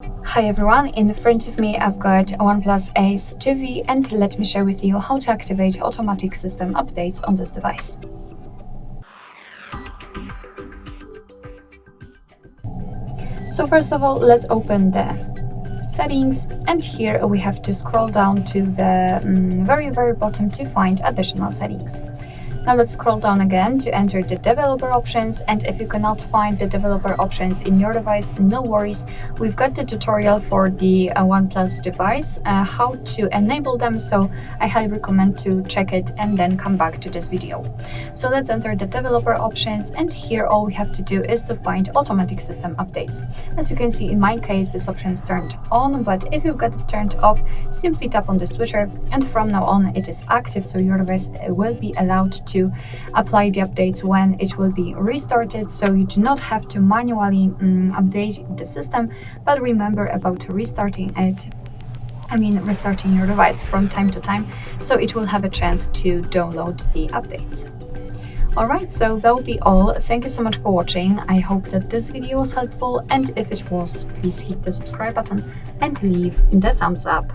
Hi everyone, in front of me I've got a OnePlus Ace 2V and let me share with you how to activate automatic system updates on this device. So first of all, let's open the settings, and here we have to scroll down to the very bottom to find additional settings. Now let's scroll down again to enter the developer options, and if you cannot find the developer options in your device, no worries, we've got the tutorial for the OnePlus device how to enable them, so I highly recommend to check it and then come back to this video. So let's enter the developer options, and here all we have to do is to find automatic system updates. As you can see, in my case this option is turned on, but if you've got it turned off, simply tap on the switcher and from now on it is active, so your device will be allowed to apply the updates when it will be restarted, so you do not have to manually update the system, but remember about restarting it. Restarting your device from time to time, so it will have a chance to download the updates. Alright, so that will be all. Thank you so much for watching. I hope that this video was helpful, and if it was, please hit the subscribe button and leave the thumbs up.